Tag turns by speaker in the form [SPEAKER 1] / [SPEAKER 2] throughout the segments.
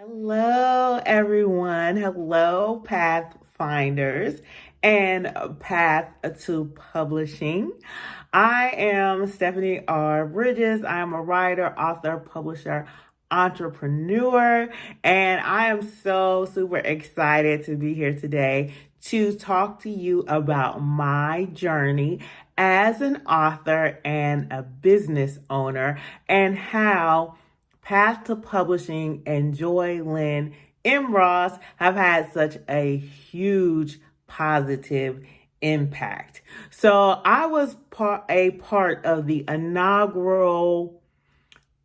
[SPEAKER 1] Hello, everyone. Hello, Pathfinders and Path to Publishing. I am Stephanie R. Bridges. I am a writer, author, publisher, entrepreneur, and I am so super excited to be here today to talk to you about my journey as an author and a business owner and how Path to Publishing and Joy Lynn M. Ross have had such a huge positive impact. So I was a part of the inaugural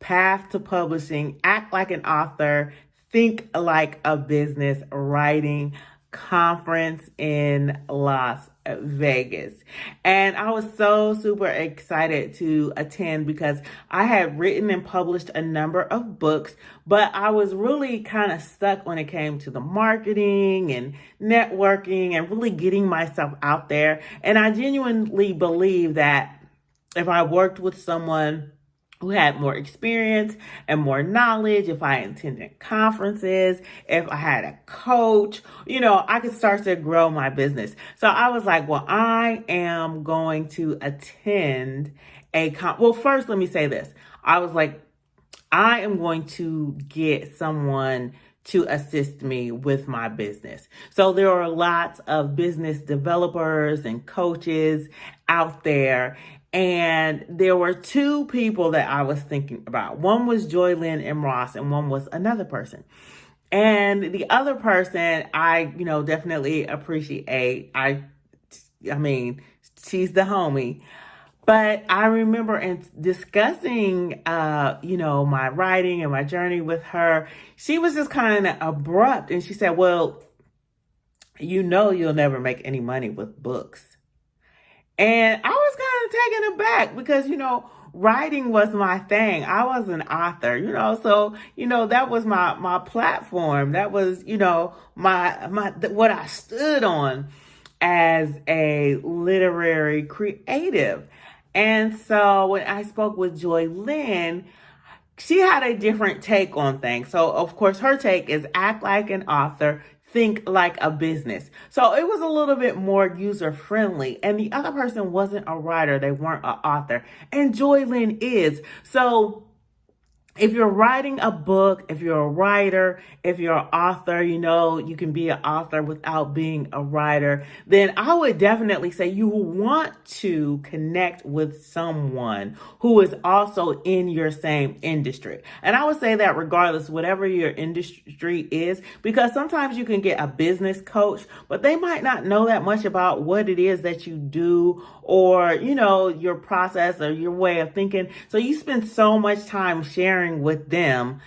[SPEAKER 1] Path to Publishing, Act Like an Author, Think Like a Business writing conference in Las Vegas. And I was so super excited to attend because I had written and published a number of books, but I was really kind of stuck when it came to the marketing and networking and really getting myself out there. And I genuinely believe that if I worked with someone who had more experience and more knowledge, if I attended conferences, if I had a coach, I could start to grow my business. So I was like, well, I am going to attend well, first, let me say this. I was like, I am going to get someone to assist me with my business. So there are lots of business developers and coaches out there. And there were two people that I was thinking about. One was Joy Lynn M. Ross and one was another person. And the other person I, definitely appreciate. I mean, she's the homie. But I remember in discussing, my writing and my journey with her, she was just kind of abrupt. And she said, well, you'll never make any money with books. And I was kind of taken aback because, writing was my thing. I was an author, so, that was my platform. That was, what I stood on as a literary creative. And so when I spoke with Joy Lynn, she had a different take on things. So, of course, her take is act like an author, think like a business. So it was a little bit more user friendly. And the other person wasn't a writer. They weren't an author. And Joy Lynn is. So if you're writing a book, if you're a writer, if you're an author, you can be an author without being a writer, then I would definitely say you want to connect with someone who is also in your same industry. And I would say that regardless, whatever your industry is, because sometimes you can get a business coach, but they might not know that much about what it is that you do or, your process or your way of thinking. So you spend so much time sharing with them,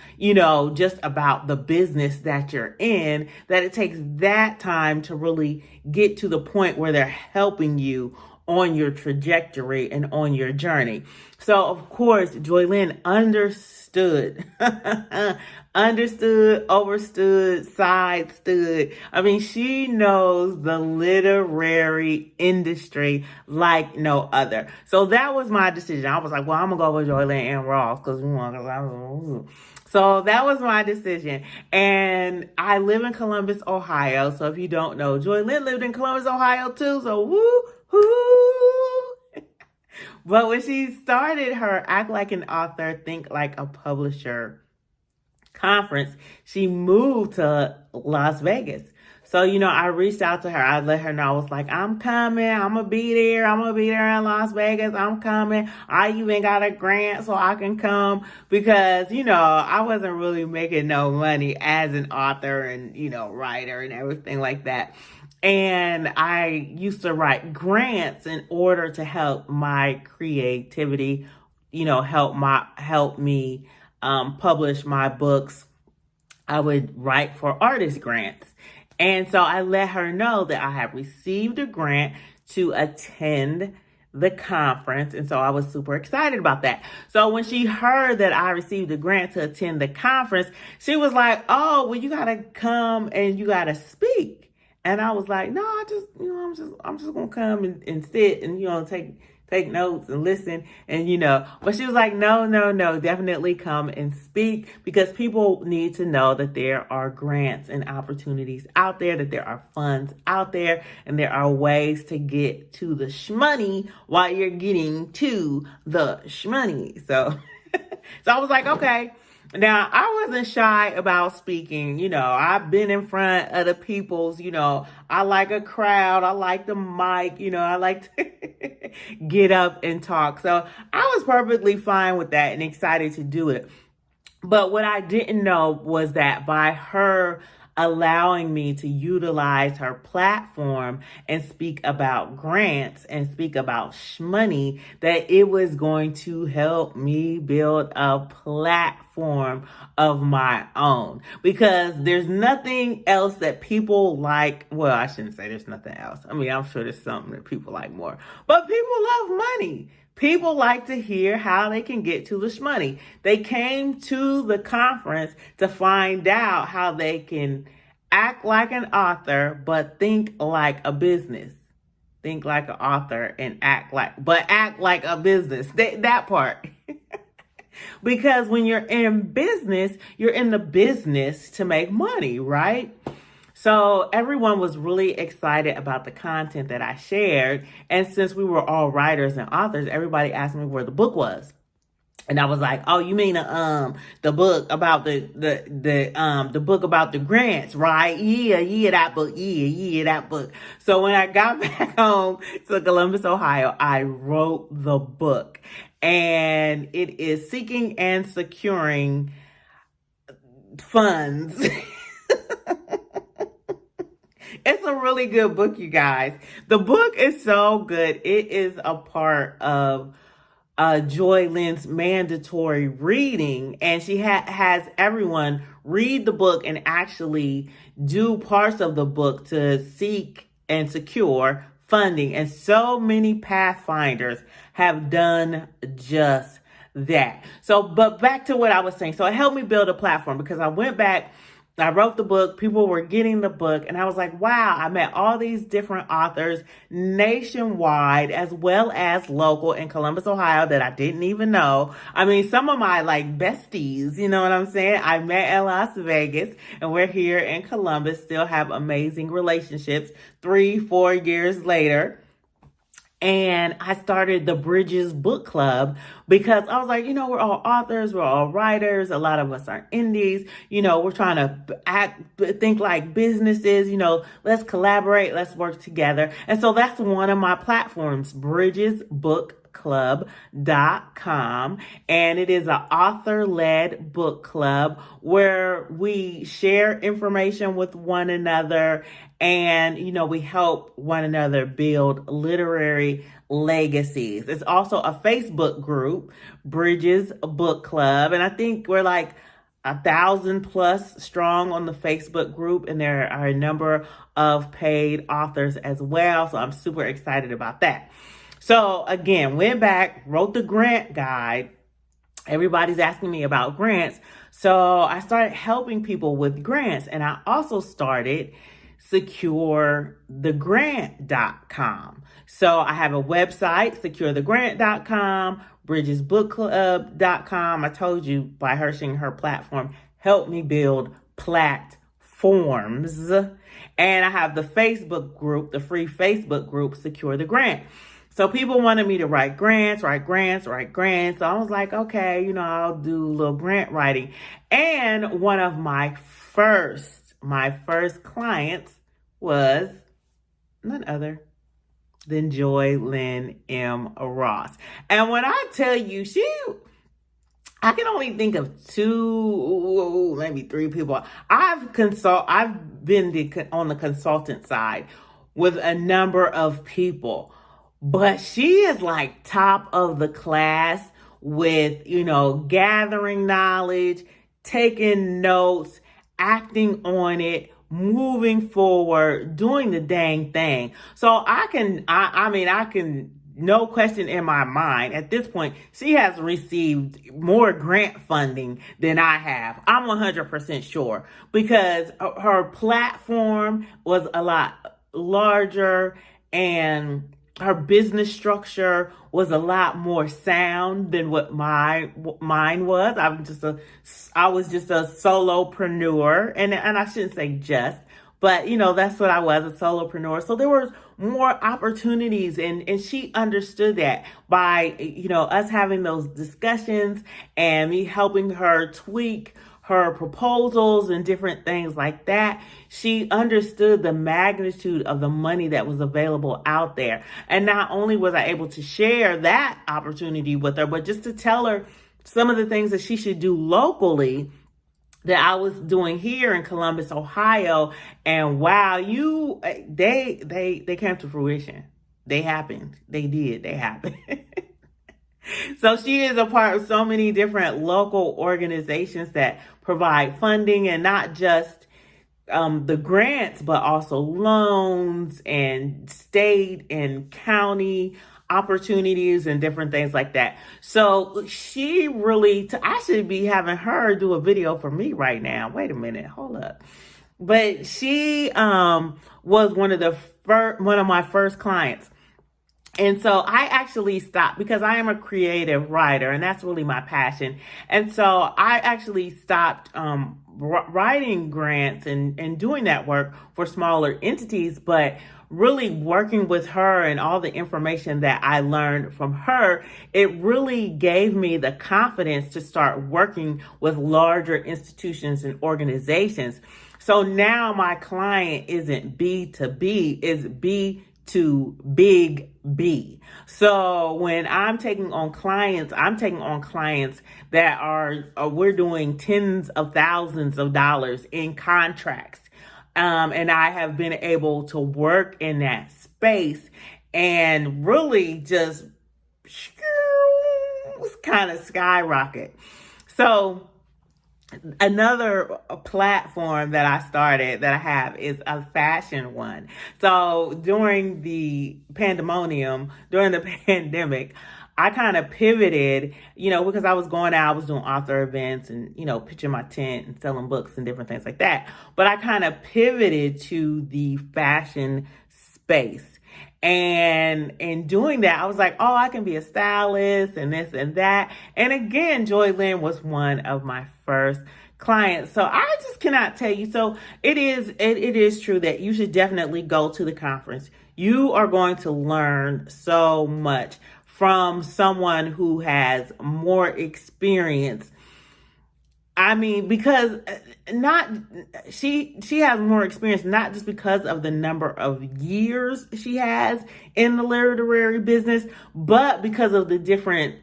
[SPEAKER 1] just about the business that you're in, that it takes that time to really get to the point where they're helping you on your trajectory and on your journey. So, of course, Joy Lynn understood, overstood, sidestead. I mean, she knows the literary industry like no other. So that was my decision. I was like, well, I'm going to go with Joy Lynn and Ross so that was my decision. And I live in Columbus, Ohio. So if you don't know, Joy Lynn lived in Columbus, Ohio too. So woo-hoo. But when she started her Act Like an Author, Think Like a Publisher conference, she moved to Las Vegas. So, I reached out to her. I let her know. I was like, I'm coming. I'm going to be there. I'm going to be there in Las Vegas. I'm coming. I even got a grant so I can come because, I wasn't really making no money as an author and, writer and everything like that. And I used to write grants in order to help my creativity, help me publish my books. I would write for artist grants. And so I let her know that I have received a grant to attend the conference. And so I was super excited about that. So when she heard that I received a grant to attend the conference, she was like, oh, well, you got to come and you got to speak. And I was like, no, I'm just going to come and sit and, take notes and listen and but she was like, no, definitely come and speak, because people need to know that there are grants and opportunities out there, that there are funds out there, and there are ways to get to the shmoney while you're getting to the shmoney. So so I was like, okay. Now, I wasn't shy about speaking. I've been in front of the peoples. I like a crowd. I like the mic. I like to get up and talk. So I was perfectly fine with that and excited to do it. But what I didn't know was that by her allowing me to utilize her platform and speak about grants and speak about shmoney, that it was going to help me build a platform of my own. Because there's nothing else that people like. Well, I shouldn't say there's nothing else. I mean, I'm sure there's something that people like more. But people love money. People like to hear how they can get to the shmoney. They came to the conference to find out how they can act like an author, but think like a business. Think like an author and act like a business. That part. Because when you're in business, you're in the business to make money, right? So everyone was really excited about the content that I shared. And since we were all writers and authors, everybody asked me where the book was. And I was like, oh, you mean the book about the book about the grants, right? Yeah, that book. Yeah, that book. So when I got back home to Columbus, Ohio, I wrote the book. And it is Seeking and Securing Funds. It's a really good book, you guys. The book is so good. It is a part of Joy Lynn's mandatory reading, and she has everyone read the book and actually do parts of the book to seek and secure funding. And so many Pathfinders have done just that. So, but back to what I was saying. So it helped me build a platform, because I went back, I wrote the book, people were getting the book, and I was like, wow, I met all these different authors nationwide as well as local in Columbus, Ohio, that I didn't even know. I mean, some of my besties, you know what I'm saying? I met in Las Vegas, and we're here in Columbus, still have amazing relationships 3-4 years later. And I started the Bridges Book Club because I was like, we're all authors, we're all writers. A lot of us are indies. We're trying to think like businesses. Let's collaborate, let's work together. And so that's one of my platforms, bridgesbookclub.com. And it is an author-led book club where we share information with one another. And, we help one another build literary legacies. It's also a Facebook group, Bridges Book Club. And I think we're like 1,000+ strong on the Facebook group. And there are a number of paid authors as well. So I'm super excited about that. So again, went back, wrote the grant guide. Everybody's asking me about grants. So I started helping people with grants. And I also started securethegrant.com. So I have a website, securethegrant.com, bridgesbookclub.com. I told you, by her sharing her platform, help me build platforms. And I have the Facebook group, the free Facebook group, Secure the Grant. So people wanted me to write grants. So I was like, okay, I'll do a little grant writing. And one of my first clients was none other than Joy Lynn M. Ross. And when I tell you, I can only think of 2, maybe 3 people. I've been on the consultant side with a number of people, but she is like top of the class with, gathering knowledge, taking notes, acting on it, moving forward, doing the dang thing. So I can, no question in my mind, at this point, she has received more grant funding than I have. I'm 100% sure, because her platform was a lot larger and her business structure was a lot more sound than what mine was. I was just a solopreneur, and I shouldn't say just, but that's what I was, a solopreneur. So there were more opportunities, and she understood that by us having those discussions and me helping her tweak her proposals and different things like that. She understood the magnitude of the money that was available out there. And not only was I able to share that opportunity with her, but just to tell her some of the things that she should do locally that I was doing here in Columbus, Ohio. And wow, they came to fruition. They happened. They did. They happened. So she is a part of so many different local organizations that provide funding, and not just the grants, but also loans and state and county opportunities and different things like that. So she really, I should be having her do a video for me right now. Wait a minute, hold up. But she was one of my first clients. And so I actually stopped because I am a creative writer, and that's really my passion. And so I actually stopped writing grants and doing that work for smaller entities, but really working with her and all the information that I learned from her, it really gave me the confidence to start working with larger institutions and organizations. So now my client isn't B to B, it's B to big B. So when I'm taking on clients that are we're doing tens of thousands of dollars in contracts. And I have been able to work in that space and really just kind of skyrocket. So another platform that I started that I have is a fashion one. So during the pandemic, I kind of pivoted, because I was going out, I was doing author events and, pitching my tent and selling books and different things like that. But I kind of pivoted to the fashion space. And in doing that, I was like, oh, I can be a stylist and this and that. And again, Joy Lynn was one of my first clients. So I just cannot tell you. So it is true that you should definitely go to the conference. You are going to learn so much from someone who has more experience. I mean, because she has more experience, not just because of the number of years she has in the literary business, but because of the different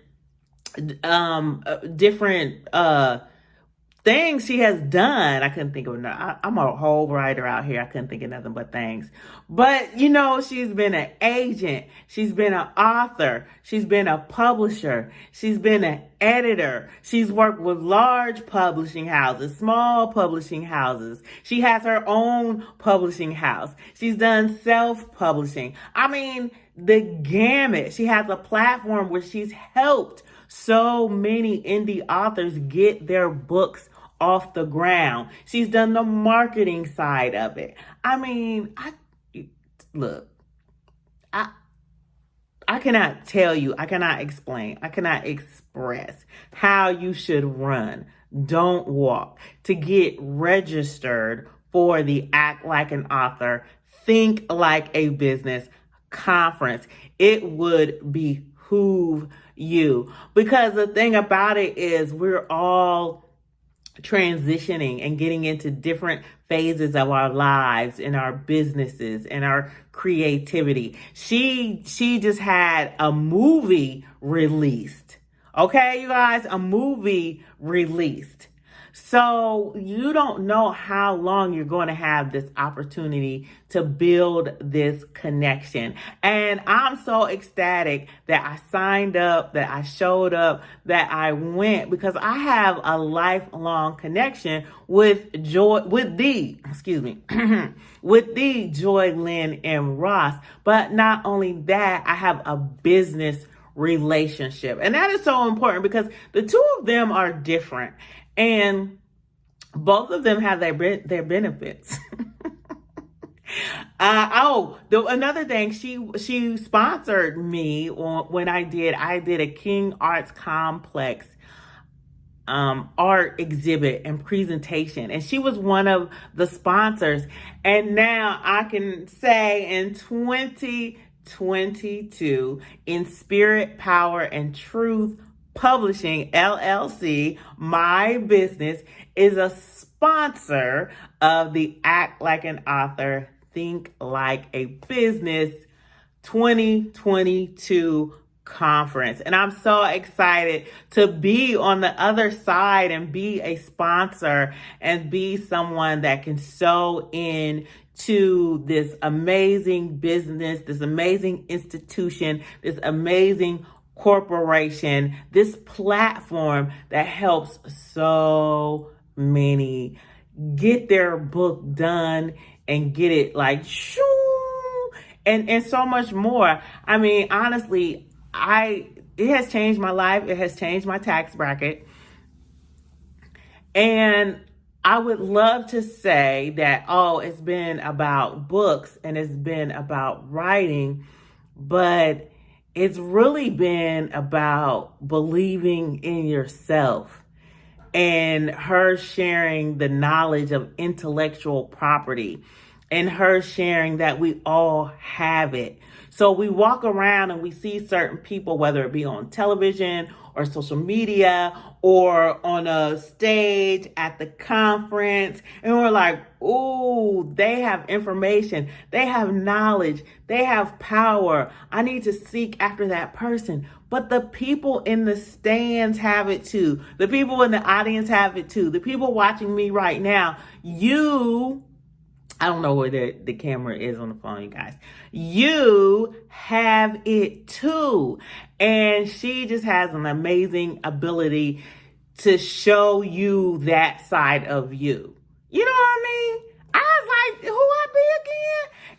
[SPEAKER 1] things she has done. I couldn't think of enough. I'm a whole writer out here. I couldn't think of nothing but things. But, she's been an agent. She's been an author. She's been a publisher. She's been an editor. She's worked with large publishing houses, small publishing houses. She has her own publishing house. She's done self-publishing. I mean, the gamut. She has a platform where she's helped so many indie authors get their books off the ground. She's done the marketing side of it. I mean, I cannot tell you, I cannot explain, I cannot express how you should run, don't walk, to get registered for the Act Like an Author, Think Like a Business conference. It would behoove you, because the thing about it is we're all transitioning and getting into different phases of our lives, in our businesses, and our creativity. She just had a movie released. Okay, you guys, a movie released. So you don't know how long you're going to have this opportunity to build this connection. And I'm so ecstatic that I signed up, that I showed up, that I went, because I have a lifelong connection with the Joy Lynn and Ross. But not only that, I have a business relationship. And that is so important because the two of them are different. And both of them have their benefits. Another thing, she sponsored me when I did a King Arts Complex art exhibit and presentation, and she was one of the sponsors. And now I can say in 2022, in Spirit, Power, and Truth Publishing LLC, my business is a sponsor of the Act Like an Author, Think Like a Business 2022 conference. And I'm so excited to be on the other side and be a sponsor and be someone that can sew in to this amazing business, this amazing institution, this amazing corporation, this platform that helps so many get their book done and get it like shoo, and so much more. I mean, honestly, it has changed my life. It has changed my tax bracket. And I would love to say that, it's been about books and it's been about writing, but it's really been about believing in yourself and her sharing the knowledge of intellectual property and her sharing that we all have it. So we walk around and we see certain people, whether it be on television or social media or on a stage at the conference, and we're like, ooh, they have information, they have knowledge, they have power. I need to seek after that person. But the people in the stands have it too. The people in the audience have it too. The people watching me right now, I don't know where the camera is on the phone, you guys. You have it too. And she just has an amazing ability to show you that side of you. You know what I mean? I was like, who I be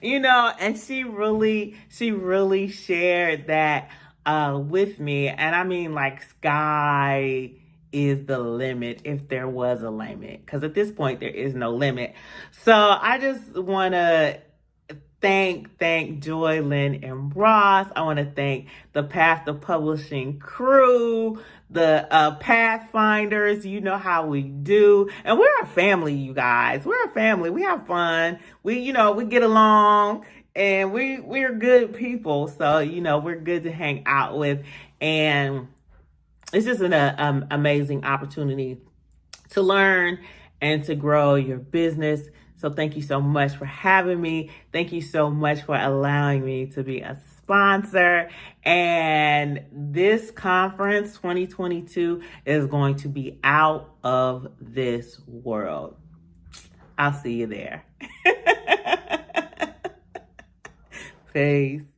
[SPEAKER 1] again? And she really shared that with me. And I mean, like, sky is the limit if there was a limit, because at this point there is no limit. So I just want to thank Joy, Lynn, and Ross. I want to thank the Path to Publishing crew, the Pathfinders. You know how we do, and we're a family, you guys. We're a family. We have fun. We get along, and we're good people. So we're good to hang out with, and it's just an amazing opportunity to learn and to grow your business. So thank you so much for having me. Thank you so much for allowing me to be a sponsor. And this conference 2022 is going to be out of this world. I'll see you there. Peace.